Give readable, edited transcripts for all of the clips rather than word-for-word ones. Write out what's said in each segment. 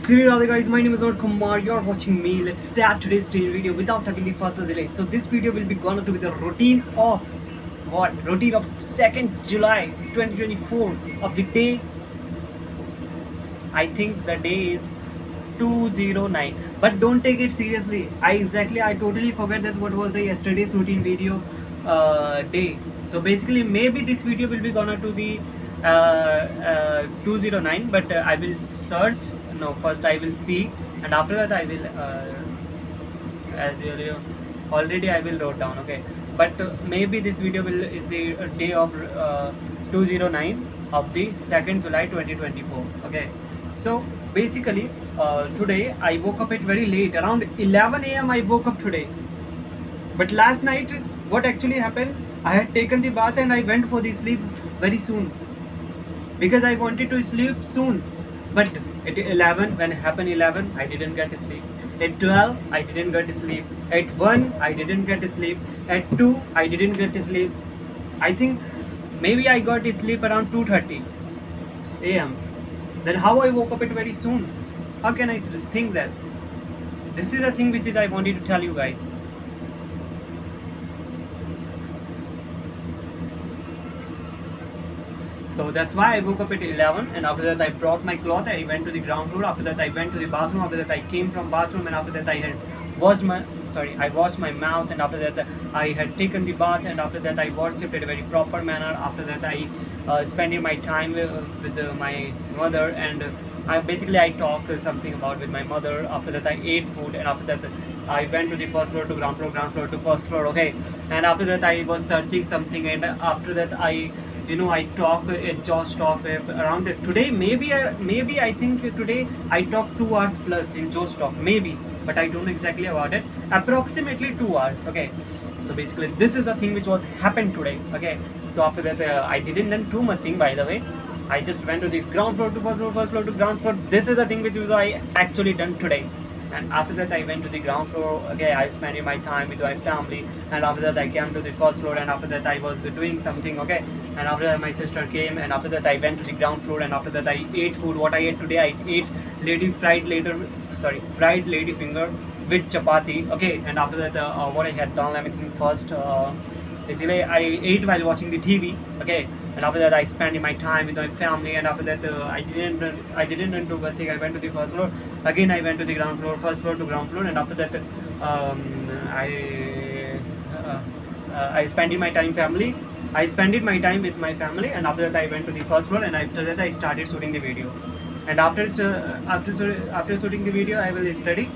Sri Radhe guys, my name is Lord Kumar. You're watching me. Let's start today's video without having any further delay. So this video will be gonna to be the routine of what? Routine of 2nd July 2024 of the day. I think the day is 209. But don't take it seriously. I totally forgot that what was the yesterday's routine video day. So basically maybe this video will be gonna to the 209, but I will search. No, first I will see, and after that I will as you already I will wrote down. Okay, but maybe this video will is the day of 209 of the 2nd July 2024. Okay, so basically today I woke up at very late, around 11 a.m. I woke up today. But last night what actually happened, I had taken the bath and I went for the sleep very soon because I wanted to sleep soon. But at 11, when it happened 11, I didn't get to sleep. At 12, I didn't get to sleep. At 1, I didn't get to sleep. At 2, I didn't get to sleep. I think maybe I got to sleep around 2:30 a.m. Then how I woke up it very soon? How can I think that? This is the thing which is I wanted to tell you guys. So that's why I woke up at 11, and after that I brought my cloth, I went to the ground floor. After that I went to the bathroom. After that I came from bathroom, and after that I had I washed my mouth, and after that I had taken the bath, and after that I worshipped at a very proper manner. After that I spent my time with my mother, and I talked something about with my mother. After that I ate food, and after that I went to the first floor to ground floor to first floor. Okay, and after that I was searching something, and after that I talk just talk around it today. Maybe I think today I talk 2 hours plus in just talk, maybe, but I don't know exactly about it. Approximately 2 hours. Okay, so basically this is the thing which was happened today. Okay, so after that I didn't done too much thing, by the way. I just went to the ground floor to first floor to ground floor. This is the thing which was I actually done today. And after that I went to the ground floor. Okay, I spent my time with my family, and after that I came to the first floor, and after that I was doing something. Okay, and after that my sister came, and after that I went to the ground floor, and after that I ate food. What I ate today, I ate fried lady finger with chapati. Okay, and after that what I had done, let me think first. Basically I ate while watching the TV. Okay, and after that I spent my time with my family, and after that I didn't do nothing. I went to the first floor. Again I went to the ground floor, first floor to ground floor, and after that I spent my time family. I spent my time with my family, and after that I went to the first floor, and after that I started shooting the video. And after shooting the video, I will study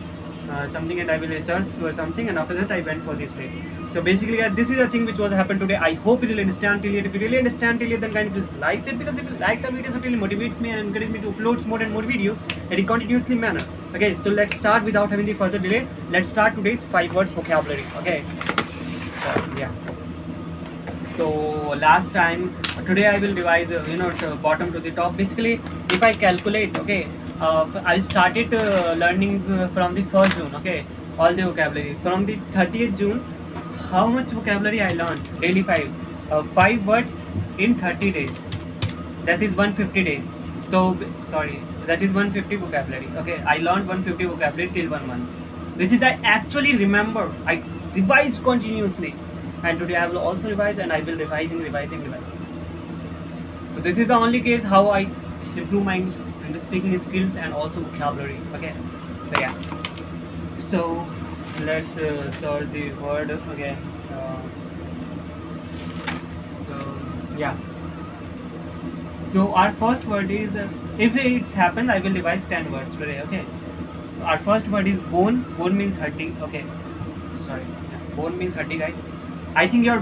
something, and I will search for something, and after that I went for this sleep. So basically guys, this is the thing which was happened today. I hope you will understand till yet. If you really understand till yet, then kindly please like it, because if you like some videos, it really motivates me and encourages me to upload more and more videos in a continuously manner. Okay, so let's start without having the further delay. Let's start today's 5 words vocabulary. Okay, so yeah. So last time, today I will revise bottom to the top. Basically if I calculate, okay, I started learning from the 1st June. Okay, all the vocabulary from the 30th June. How much vocabulary I learned? Daily 5 words in 30 days. That is 150 days. So sorry, that is 150 vocabulary. Okay, I learned 150 vocabulary till 1 month, which is I actually remember. I revised continuously, and today I will also revise, and I will revising. So this is the only case how I improve my speaking skills and also vocabulary. Okay, so yeah. So let's search the word again. Yeah. So our first word is if it happens, I will revise 10 words today. Okay. So our first word is bone. Bone means huddy. Okay. Sorry. Yeah. Bone means huddy, guys. I think your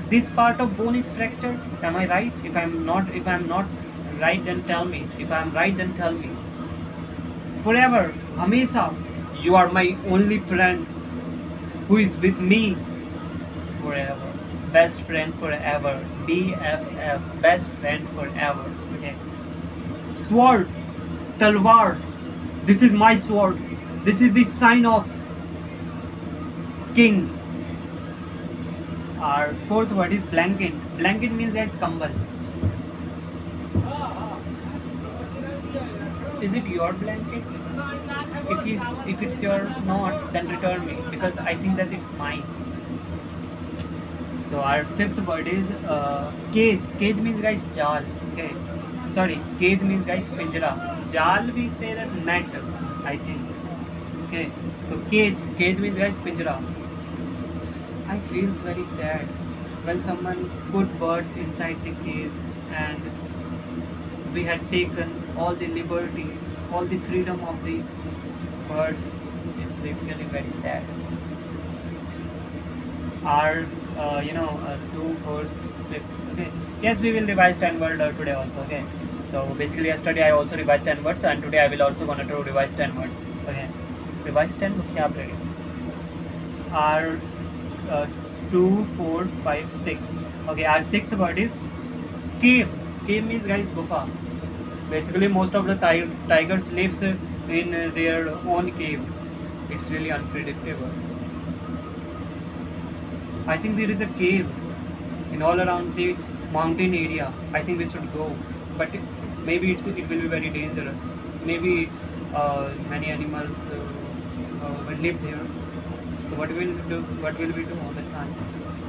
this part of bone is fractured. Am I right? If I'm not right, then tell me. If I'm right, then tell me. Forever, Hamesha, you are my only friend who is with me forever. Best friend forever. BFF, best friend forever. Okay. Sword, talwar. This is my sword. This is the sign of king. Our fourth word is blanket. Blanket means guys kambal. Is it your blanket? If it's your not, then return me, because I think that it's mine. So our fifth word is cage. Cage means guys jal. Okay. Sorry, cage means guys pinjara. Jal we say that net, I think. Okay. So cage. Cage means guys pinjara. I feels very sad when someone put birds inside the cage and we had taken all the liberty, all the freedom of the birds. It's really very sad. Our 2 4 5. Okay, yes, we will revise 10 word today also. Okay, so basically yesterday I also revised 10 words, and today I will also gonna to revise 10 words. Okay, revise 10. Okay, आप ready? Our 2 4 5 6. Okay, our sixth word is cave. Cave means guys gufa. Basically most of the tigers lives in their own cave. It's really unpredictable. I think there is a cave in all around the mountain area. I think we should go, but maybe it will be very dangerous. Maybe many animals will live there. So what will we do? What will we do all the time?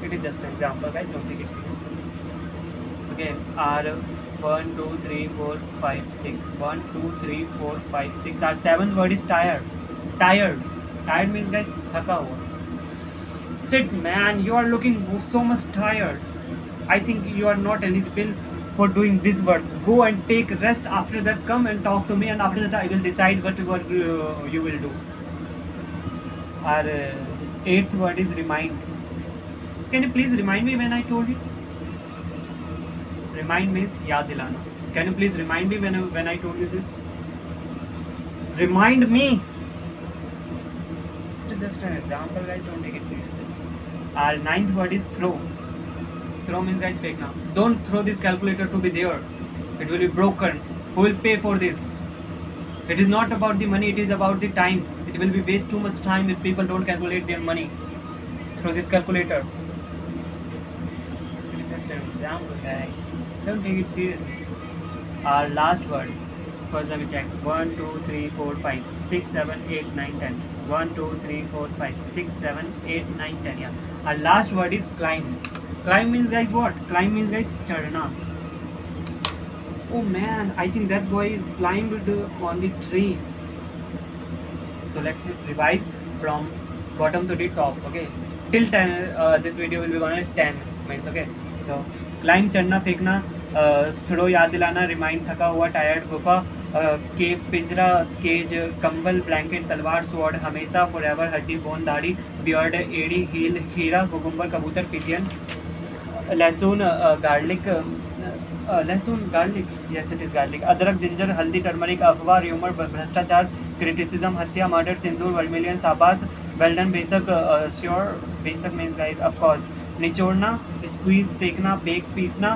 It is just an example, guys. Don't take it seriously. Okay, our 1 2 3 4 5 6. 1 2 3 4 5 6. Our seventh word is tired. Tired. Tired means guys thaka hua. Sit, man, you are looking so much tired. I think you are not eligible for doing this work. Go and take rest. After that, come and talk to me, and after that, I will decide what you will do. Our eighth word is remind. Can you please remind me when I told you? Remind means yaad dilana. Can you please remind me when I told you this? Remind me. It is just an example, guys. Don't take it seriously. Our ninth word is throw. Throw means guys फेंकना. Don't throw this calculator to be there. It will be broken. Who will pay for this? It is not about the money. It is about the time. It will be waste too much time if people don't calculate their money. Throw this calculator. It is just an example, guys. Don't take it seriously. Our last word. First let me check. 1 2 3 4 5 6 7 8 9 10. 1 2 3 4 5 6 7 8 9 10. Yeah. Our last word is climb. Climb means guys what? Climb means guys chadna. Oh man, I think that boy is climbed on the tree. So let's revise from bottom to the top. Okay, till 10. This video will be on 10 means. Okay, so climb चढ़ना फेंकना, throw याद दिलाना, remind थका हुआ, tired गुफा, केव पिंजरा, cage कंबल, blanket, तलवार, स्वॉर्ड, हमेशा, फॉरएवर, हड्डी, बोन, दाढ़ी, बियर्ड, एड़ी, हील, हीरा, कुकुम्बर, कबूतर, पिजियन, लहसुन, गार्लिक, लहसुन, garlic, yes it is garlic, अदरक, जिंजर, हल्दी, टर्मरिक, अफवाह, र्यूमर, भ्रष्टाचार, क्रिटिसिज्म, हत्या, मर्डर, सिंदूर, वर्मिलियन, साबास, वेल्डन, बेसक, श्योर, बेसक मीन्स गाइस ऑफ कोर्स, निचोड़ना, स्क्वीज, सेकना, बेक, पीसना,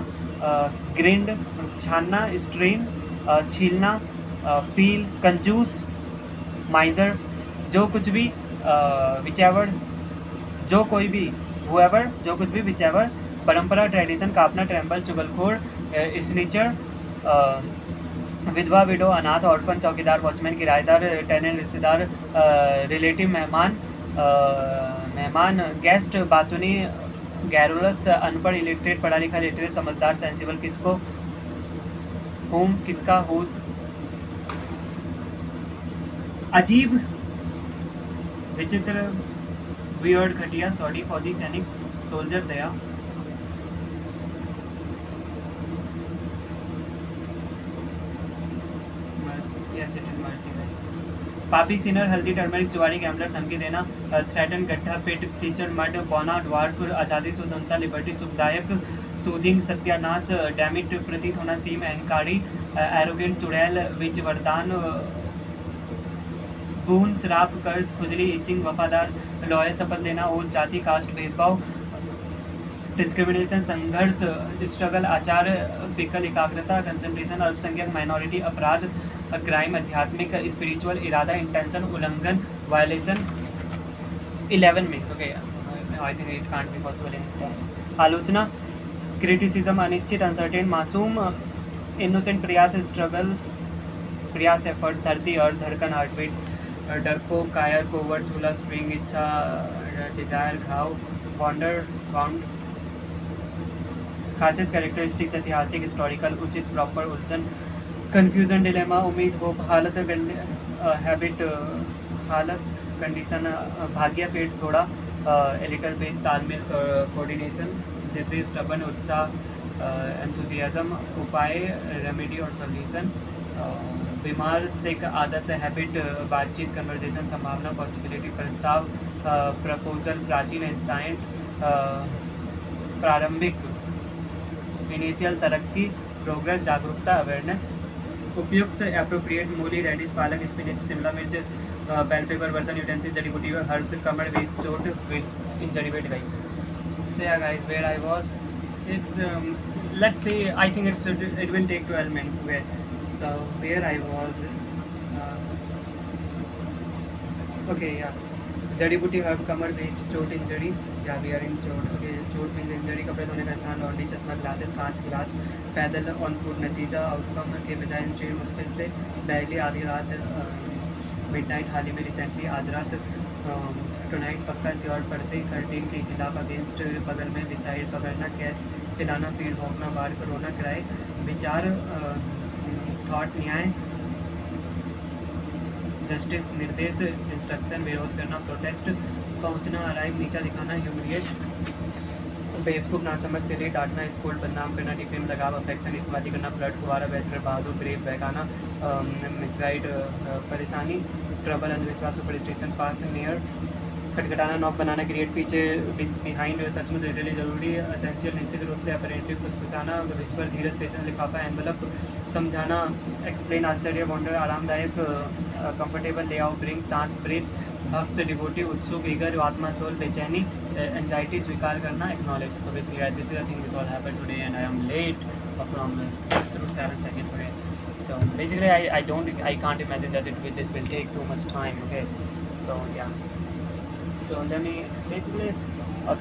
ग्रिंड, छानना, स्ट्रेन, छीलना, पील, कंजूस, माइजर, जो कुछ भी, विचेवर, जो कोई भी, हुएवर, जो कुछ भी, विचेवर, परंपरा, ट्रेडिशन, कापना, ट्रैम्बल, चुगलखोर, स्नीचर, विधवा, विडो, अनाथ, ऑर्फन, चौकीदार, वॉचमैन, किराएदार, टेनेंट, रिश्तेदार, रिलेटिव, मेहमान, गेस्ट, बातुनी, गैरुलस, अनपढ़, इलिटरेट, पढ़ा लिखा, लिटरेट, समझदार, सेंसिबल, किसको, होम, किसका, हुज, अजीब, विचित्र, वियर्ड, घटिया, सॉरी, फौजी, सैनिक, सोल्जर, दया, पापी, सिनर, हल्दी, टर्मरिक, जुआरी, गैम्बलर, धमकी देना, थ्रेटन, गड्ढा, पेट, कीचड़, मड, बौना, ड्वार्फ, आज़ादी, स्वतंत्रता, लिबर्टी, सुखदायक, सूदिंग, सत्यानाश, डैमिट, प्रतीत होना, सीम, अहंकारी, एरोगेंट, चुड़ैल, विज, वरदान, बून, श्राप, कर्ज, खुजली, इचिंग, वफादार, लॉयल, शपथ लेना, ओत, जाति, कास्ट, भेदभाव, डिस्क्रिमिनेशन, संघर्ष, स्ट्रगल, आचार, पिकल, एकाग्रता, कंसंट्रेशन, अल्पसंख्यक, माइनॉरिटी, अपराध, क्राइम, आध्यात्मिक, स्पिरिचुअल, इरादा, इंटेंशन, उल्लंघन, violation, 11 means. Okay, I think it can't be possible in. आलोचना, क्रिटिसिज्म, अनिश्चित, अनसर्टेन, मासूम, इनोसेंट, प्रयास, स्ट्रगल, प्रयास एफर्ट, धरती अर्थ, धड़कन हार्टबीट, डरपोक कायर, कोवर झूला, स्प्रिंग इच्छा, डिजायर घाव, वॉन्डर बाउंड, खासियत कैरेक्टरिस्टिक्स ऐतिहासिक हिस्टोरिकल, उचित प्रॉपर, उलझन कन्फ्यूजन डिलेमा, उम्मीद होप, हालत हैबिट, हालत कंडीशन, भाग्य फेट थोड़ा, लिटिल बिट, तालमेल कोऑर्डिनेशन, जिद्दी स्टबन, उत्साह एंथुजियाज्म, उपाय रेमेडी और सॉल्यूशन, बीमार सिक, आदत हैबिट, बातचीत कन्वर्जेशन, संभावना पॉसिबिलिटी, प्रस्ताव प्रपोजल, प्राचीन इंसाइट, प्रारंभिक इनिशियल, तरक्की प्रोग्रेस, जागरूकता अवेयरनेस, उपयुक्त एप्रोप्रिएट, मूली रेडिश पालक स्पिनच शिमला मिर्च, बेल पेपर बर्तन यूटेंसिल जड़ी बूटी हर्ब्स कमर वेस्ट चोट injury wait guys. So yeah guys, where I was, it's let's say I think it will take 12 minutes where I was okay yeah, जड़ी बूटी हर्ब कमर waist चोट injury, या we are in चोट, okay चोट means injury, कपड़े धोने का स्थान, लॉन्ड्री, चश्मा, ग्लासेस, कांच गिलास, पैदल ऑन फुट, नतीजा आउटकम के बजाय इंस्टेड मुश्किल से, बैगली आधी रात, मिडनाइट हाल ही में रिसेंटली आज रात, टुनाइट पक्का श्योर, पर्दे कर्टेन के खिलाफ, अगेंस्ट बगल में, बिसाइड पकड़ना, कैच हिलाना, फीड भोंकना, बार कोरोना कराए, विचार थॉट, न्याय जस्टिस, निर्देश इंस्ट्रक्शन, विरोध करना, प्रोटेस्ट, पहुंचना, अराइव, नीचा दिखाना, ह्यूमिलिएट, बेवकूफ़, नासमझ, सिली, डांटना, स्कूल, बदनाम करना, डिफेम, लगाव, अफेक्शन, इसबाजी करना, फ्लर्ट, कुवारा, बैचलर, बहादुर, ब्रेव, बहकाना, मिसगाइड, परेशानी, ट्रबल, अंधविश्वास, सुपरस्टिशन, पास, नियर, खटखटाना, नॉक बनाना, क्रिएट, पीछे, बिहाइंड, सचमुच, लिटरली जरूरी, असेंशियल, निश्चित रूप से, अपरेंटली, फुसफुसाना, विस्पर, धीरज, पेशेंस, लिफाफा, एनवलप, समझाना, एक्सप्लेन, आश्चर्य, वॉन्डर, आरामदायक, कंफर्टेबल, लेआउट, ब्रिंग, सांस, ब्रीथ, भक्त, डिवोटी, उत्सुक, ईगर, आत्मा, सोल, बेचैनी, एंजाइटी, स्वीकार करना, acknowledge. So basically this is the thing which all happened today and I am late from 6 to 7 seconds. Okay, so basically I can't imagine that this will take too much time. Okay, so yeah, so let me basically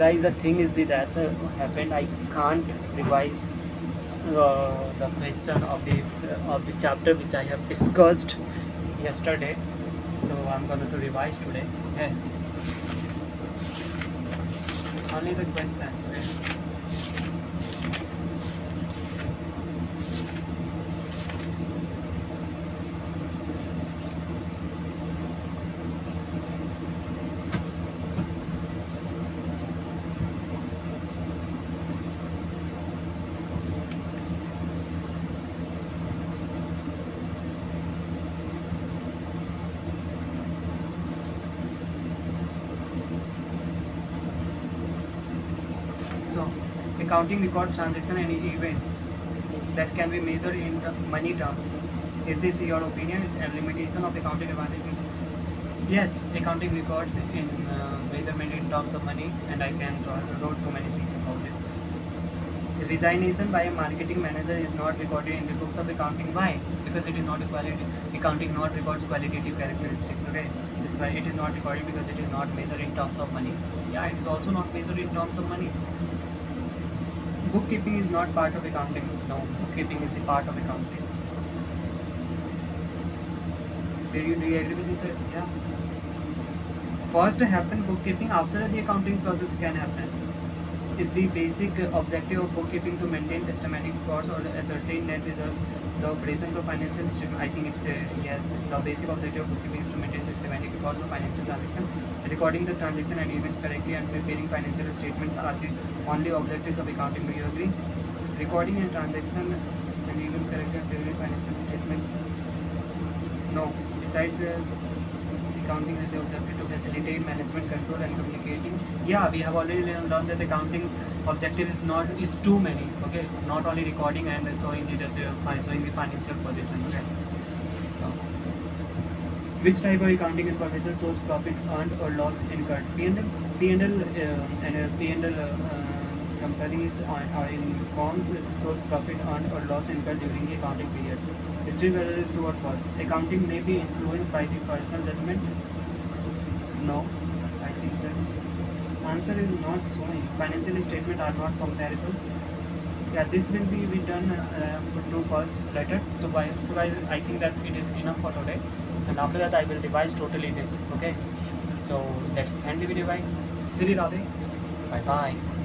guys, the thing is that happened, I can't revise the question of the chapter which I have discussed yesterday, so I'm going to revise today. Okay, only the questions. Okay? So, accounting record transaction and events that can be measured in money terms. Is this your opinion? A limitation of accounting advantage? Yes, accounting records in measurement in terms of money, and I can wrote too many things about this. Resignation by a marketing manager is not recorded in the books of accounting. Why? Because it is not a quality. Accounting not records qualitative characteristics. Okay, that's why it is not recorded, because it is not measured in terms of money. Yeah, it is also not measured in terms of money. Bookkeeping is not part of accounting. No, bookkeeping is the part of accounting. Do you agree with this? Yeah. First happen bookkeeping, after the accounting process can happen. Is the basic objective of bookkeeping to maintain systematic records or ascertain net results, the operations of financial statement? I think it's yes. The basic objective of bookkeeping is to maintain systematic records of financial transactions. Recording the transaction and events correctly and preparing financial statements are the only objectives of accounting. Do you agree? Recording and transaction and events correctly and preparing financial statements. No. Besides, accounting has the objective to facilitate management, control, and communicating. Yeah, we have already learned that accounting objective is too many. Okay, not only recording and showing the financial position. Okay, so which type of accounting information shows profit earned or loss incurred? P&L and P&L companies are in forms shows profit earned or loss incurred during the accounting period. History, whether it is true or false. Accounting may be influenced by the personal judgment. No, I think the answer is not showing. Financial statements are not comparable. yeah, this will be done for 2 calls later. So guys, I think that it is enough for today, and after that I will revise totally this. Okay, so let's end the video, guys. See you, Radhe. Bye bye.